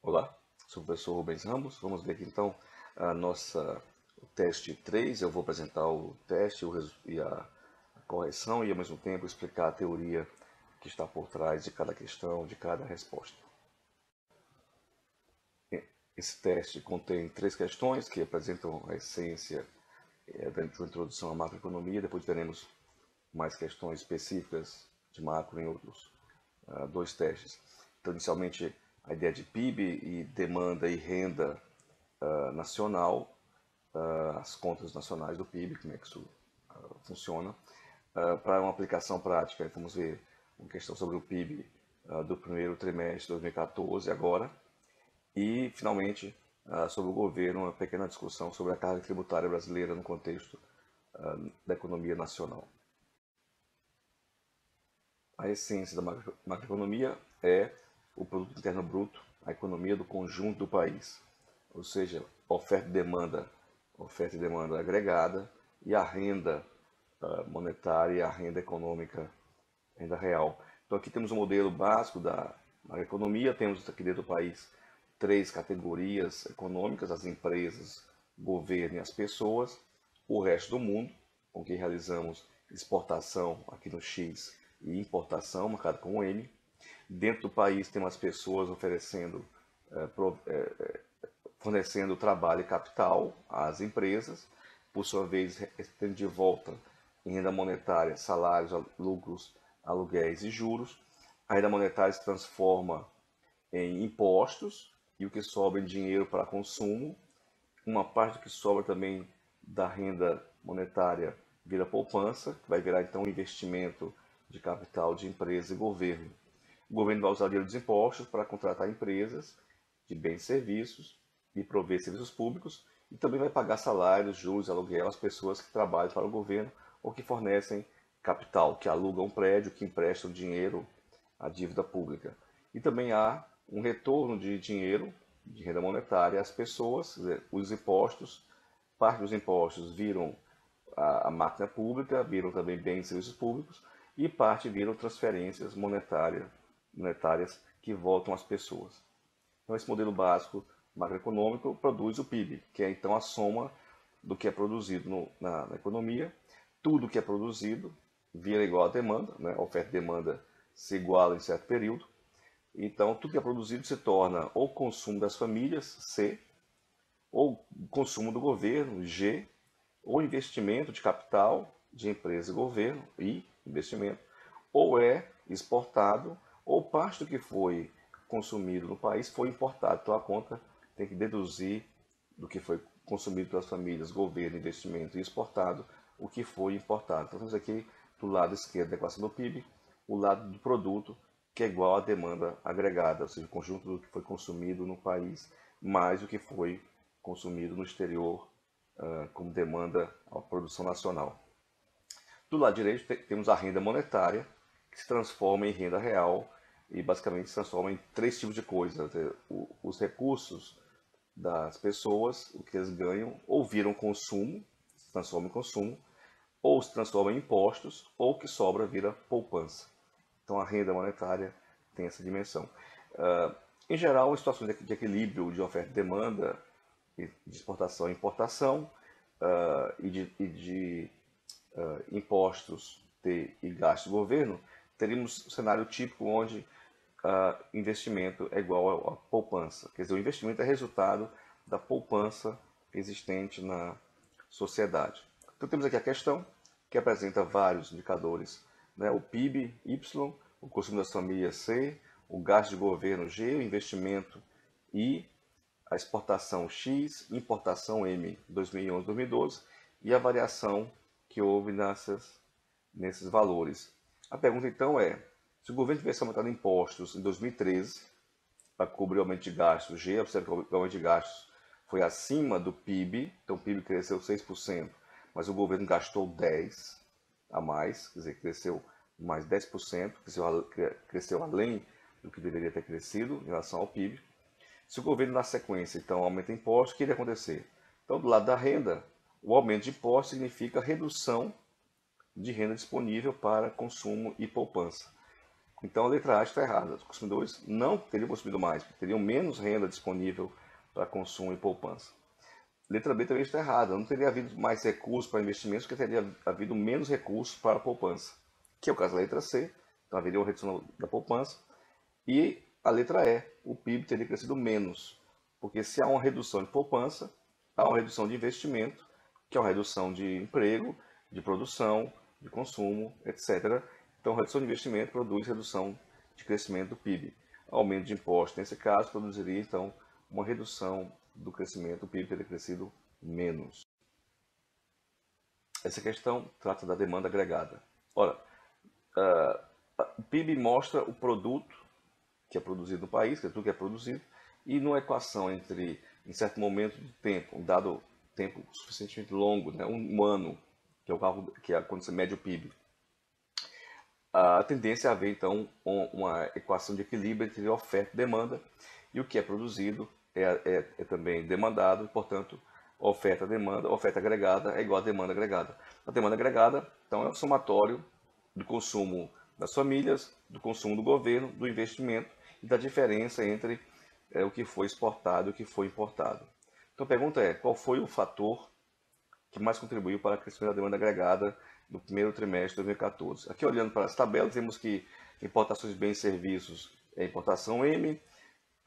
Olá, sou o professor Rubens Ramos. Vamos ver aqui então o teste 3. Eu vou apresentar o teste e a correção e ao mesmo tempo explicar a teoria que está por trás de cada questão, de cada resposta. Esse teste contém 3 questões que apresentam a essência da introdução à macroeconomia. Depois teremos mais questões específicas de macro em outros 2 testes. Então, inicialmente, a ideia de PIB e demanda e renda nacional, as contas nacionais do PIB, como é que isso funciona. Para uma aplicação prática, vamos ver uma questão sobre o PIB do primeiro trimestre de 2014 agora. E, finalmente, sobre o governo, uma pequena discussão sobre a carga tributária brasileira no contexto da economia nacional. A essência da macroeconomia é o produto interno bruto, a economia do conjunto do país, ou seja, oferta e demanda agregada e a renda monetária e a renda econômica, renda real. Então aqui temos um modelo básico da macroeconomia, temos aqui dentro do país 3 categorias econômicas: as empresas, o governo e as pessoas, o resto do mundo, com que realizamos exportação aqui no X e importação, marcado com o M. Dentro do país temos as pessoas fornecendo trabalho e capital às empresas, por sua vez tendo de volta em renda monetária salários, lucros, aluguéis e juros. A renda monetária se transforma em impostos e o que sobra em dinheiro para consumo. Uma parte que sobra também da renda monetária vira poupança, que vai virar então investimento de capital de empresa e governo. O governo vai usar o dinheiro dos impostos para contratar empresas de bens e serviços e prover serviços públicos, e também vai pagar salários, juros, aluguel às pessoas que trabalham para o governo ou que fornecem capital, que alugam um prédio, que emprestam dinheiro à dívida pública. E também há um retorno de dinheiro, de renda monetária às pessoas, os impostos, parte dos impostos viram a máquina pública, viram também bens e serviços públicos, e parte viram transferências monetárias que voltam às pessoas. Então, esse modelo básico macroeconômico produz o PIB, que é então a soma do que é produzido na economia. Tudo que é produzido vira igual à demanda, né? Oferta e demanda se igualam em certo período. Então, tudo que é produzido se torna ou consumo das famílias, C, ou consumo do governo, G, ou investimento de capital de empresa e governo, I, investimento, ou é exportado, ou parte do que foi consumido no país foi importado. Então a conta tem que deduzir do que foi consumido pelas famílias, governo, investimento e exportado, o que foi importado. Então temos aqui do lado esquerdo da equação do PIB, o lado do produto, que é igual à demanda agregada, ou seja, o conjunto do que foi consumido no país, mais o que foi consumido no exterior como demanda à produção nacional. Do lado direito temos a renda monetária, que se transforma em renda real e basicamente se transforma em 3 tipos de coisas. Os recursos das pessoas, o que eles ganham, ou viram consumo, se transforma em consumo, ou se transforma em impostos, ou o que sobra vira poupança. Então a renda monetária tem essa dimensão. Em geral, em situações de equilíbrio de oferta e demanda, de exportação e importação, e de impostos e gastos do governo, teríamos um cenário típico onde investimento é igual a poupança. Quer dizer, o investimento é resultado da poupança existente na sociedade. Então temos aqui a questão, que apresenta vários indicadores, né? O PIB, Y, o consumo das famílias, C, o gasto de governo, G, o investimento, I, a exportação X, importação M, 2011, 2012, e a variação que houve nesses valores. A pergunta então é, se o governo tivesse aumentado impostos em 2013 para cobrir o aumento de gastos, G, observe que o aumento de gastos foi acima do PIB, então o PIB cresceu 6%, mas o governo gastou 10% a mais, quer dizer, cresceu mais 10%, cresceu além do que deveria ter crescido em relação ao PIB. Se o governo, na sequência, então, aumenta impostos, o que iria acontecer? Então, do lado da renda, o aumento de impostos significa redução de renda disponível para consumo e poupança. Então a letra A está errada. Os consumidores não teriam consumido mais, porque teriam menos renda disponível para consumo e poupança. Letra B também está errada. Não teria havido mais recursos para investimentos, porque teria havido menos recursos para a poupança. Que é o caso da letra C. Então haveria uma redução da poupança. E a letra E, o PIB teria crescido menos. Porque se há uma redução de poupança, há uma redução de investimento, que é uma redução de emprego, de produção, de consumo, etc. Então, redução de investimento produz redução de crescimento do PIB. Aumento de impostos, nesse caso, produziria, então, uma redução do crescimento, o PIB teria crescido menos. Essa questão trata da demanda agregada. Ora, o PIB mostra o produto que é produzido no país, que é tudo que é produzido, e numa equação entre, em certo momento de tempo, um dado tempo suficientemente longo, né, um ano, que é o cálculo que é quando você mede o PIB, a tendência é haver então uma equação de equilíbrio entre oferta e demanda, e o que é produzido é também demandado, e, portanto, oferta-demanda, oferta agregada é igual a demanda agregada. A demanda agregada, então, é o somatório do consumo das famílias, do consumo do governo, do investimento e da diferença entre o que foi exportado e o que foi importado. Então a pergunta é, qual foi o fator que mais contribuiu para o crescimento da demanda agregada no primeiro trimestre de 2014? Aqui olhando para as tabelas, vemos que importações de bens e serviços é importação M,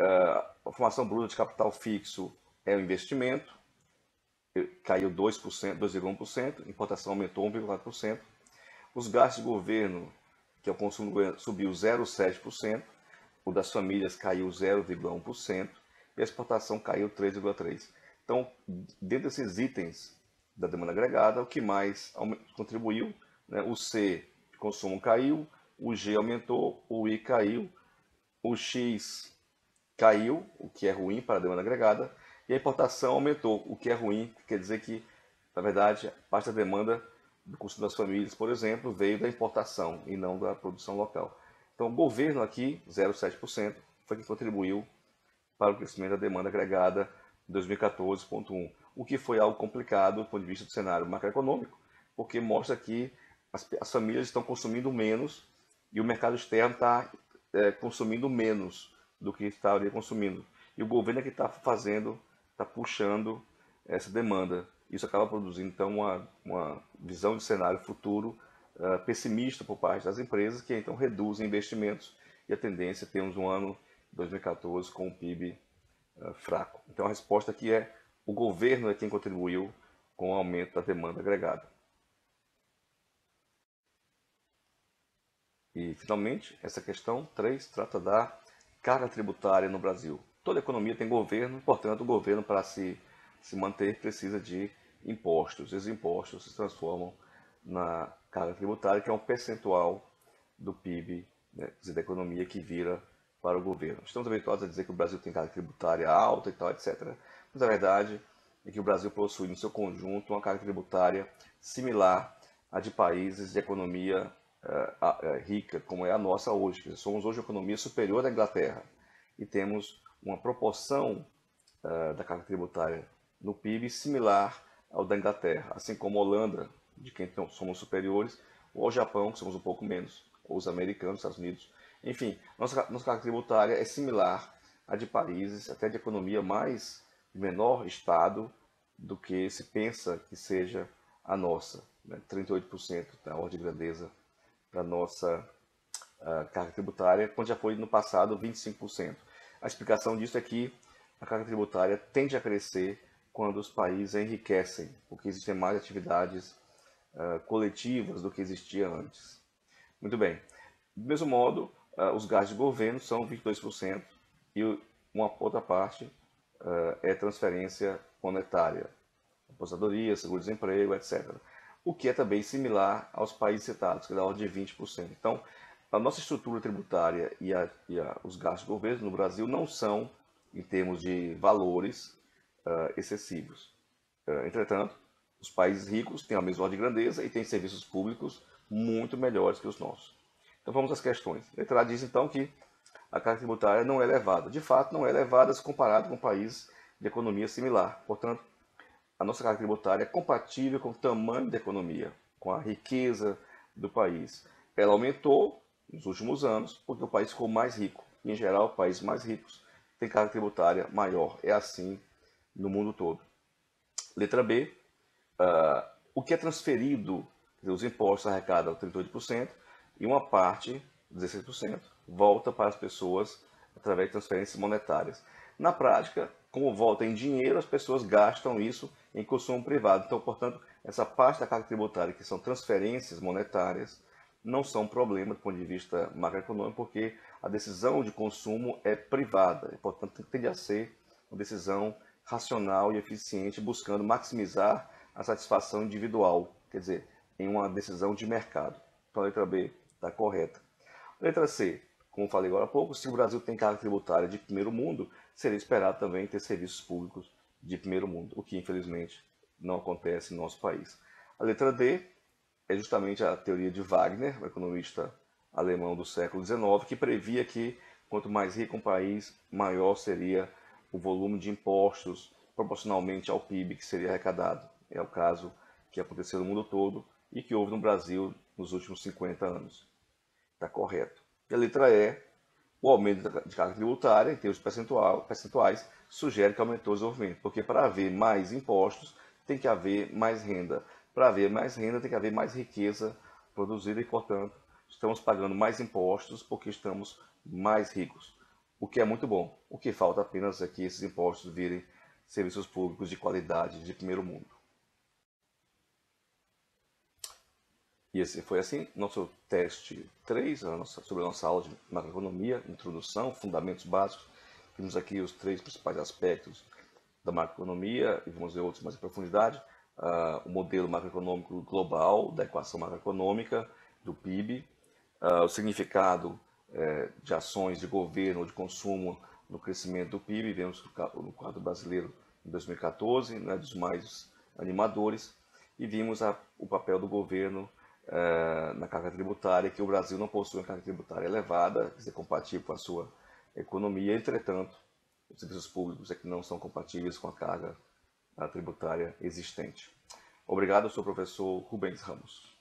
a formação bruta de capital fixo é o investimento, caiu 2%, 2,1%, importação aumentou 1,4%, os gastos de governo, que é o consumo do governo, subiu 0,7%, o das famílias caiu 0,1% e a exportação caiu 3,3%. Então, dentro desses itens da demanda agregada, o que mais contribuiu, né? O C, consumo, caiu, o G aumentou, o I caiu, o X caiu, o que é ruim para a demanda agregada, e a importação aumentou, o que é ruim, quer dizer que, na verdade, parte da demanda do consumo das famílias, por exemplo, veio da importação e não da produção local. Então, o governo aqui, 0,7%, foi quem contribuiu para o crescimento da demanda agregada em 2014,1%, o que foi algo complicado do ponto de vista do cenário macroeconômico, porque mostra que as famílias estão consumindo menos e o mercado externo está consumindo menos do que estaria consumindo. E o governo é que está fazendo, está puxando essa demanda. Isso acaba produzindo, então, uma visão de cenário futuro pessimista por parte das empresas, que então reduzem investimentos e a tendência é termos um ano 2014 com o PIB fraco. Então a resposta aqui é o governo é quem contribuiu com o aumento da demanda agregada. E, finalmente, essa questão 3 trata da carga tributária no Brasil. Toda economia tem governo, portanto, o governo, para se manter, precisa de impostos. Esses impostos se transformam na carga tributária, que é um percentual do PIB, né, da economia que vira para o governo. Estamos habituados a dizer que o Brasil tem carga tributária alta e tal, etc. Mas a verdade é que o Brasil possui, no seu conjunto, uma carga tributária similar à de países de economia rica, como é a nossa hoje. Somos hoje uma economia superior à Inglaterra e temos uma proporção da carga tributária no PIB similar ao da Inglaterra, assim como a Holanda, de quem somos superiores, ou ao Japão, que somos um pouco menos, ou os americanos, Estados Unidos. Enfim, nossa carga tributária é similar à de países, até de economia mais de menor estado do que se pensa que seja a nossa, né? 38% da ordem de grandeza da nossa carga tributária, quando já foi no passado 25%. A explicação disso é que a carga tributária tende a crescer quando os países enriquecem, porque existem mais atividades coletivas do que existia antes. Muito bem. Do mesmo modo, os gastos de governo são 22% e uma outra parte é transferência monetária, aposentadoria, seguro-desemprego, etc. O que é também similar aos países citados, que dá ordem de 20%. Então, a nossa estrutura tributária e os gastos de governo no Brasil não são, em termos de valores, excessivos. Entretanto, os países ricos têm a mesma ordem de grandeza e têm serviços públicos muito melhores que os nossos. Então vamos às questões. A letra A diz então que a carga tributária não é elevada. De fato, não é elevada se comparado com países de economia similar. Portanto, a nossa carga tributária é compatível com o tamanho da economia, com a riqueza do país. Ela aumentou nos últimos anos, porque o país ficou mais rico. Em geral, países mais ricos têm carga tributária maior. É assim no mundo todo. Letra B, o que é transferido, os impostos arrecadam 38% e uma parte, 16%, volta para as pessoas através de transferências monetárias. Na prática, como volta em dinheiro, as pessoas gastam isso em consumo privado. Então, portanto, essa parte da carga tributária, que são transferências monetárias, não são um problema do ponto de vista macroeconômico, porque a decisão de consumo é privada, e, portanto, tende a ser uma decisão racional e eficiente, buscando maximizar a satisfação individual, quer dizer, em uma decisão de mercado. Então a letra B está correta. Letra C, como falei agora há pouco, se o Brasil tem carga tributária de primeiro mundo, seria esperado também ter serviços públicos de primeiro mundo, o que infelizmente não acontece no nosso país. A letra D é justamente a teoria de Wagner, um economista alemão do século XIX, que previa que quanto mais rico um país, maior seria o volume de impostos proporcionalmente ao PIB que seria arrecadado. É o caso que aconteceu no mundo todo e que houve no Brasil nos últimos 50 anos. Está correto. E a letra E, o aumento de carga tributária, em termos percentuais, sugere que aumentou o desenvolvimento, porque para haver mais impostos, tem que haver mais renda. Para haver mais renda, tem que haver mais riqueza produzida e, portanto, estamos pagando mais impostos porque estamos mais ricos, o que é muito bom. O que falta apenas é que esses impostos virem serviços públicos de qualidade de primeiro mundo. E esse foi assim, nosso teste 3, sobre a nossa aula de macroeconomia, introdução, fundamentos básicos. Vimos aqui os 3 principais aspectos da macroeconomia e vamos ver outros mais em profundidade. O modelo macroeconômico global, da equação macroeconômica, do PIB, o significado de ações de governo ou de consumo no crescimento do PIB. Vemos no quadro brasileiro em 2014, né, dos mais animadores, e vimos o papel do governo na carga tributária, que o Brasil não possui uma carga tributária elevada, quer dizer, compatível com a sua economia, entretanto, os serviços públicos é que não são compatíveis com a carga tributária existente. Obrigado, eu sou o professor Rubens Ramos.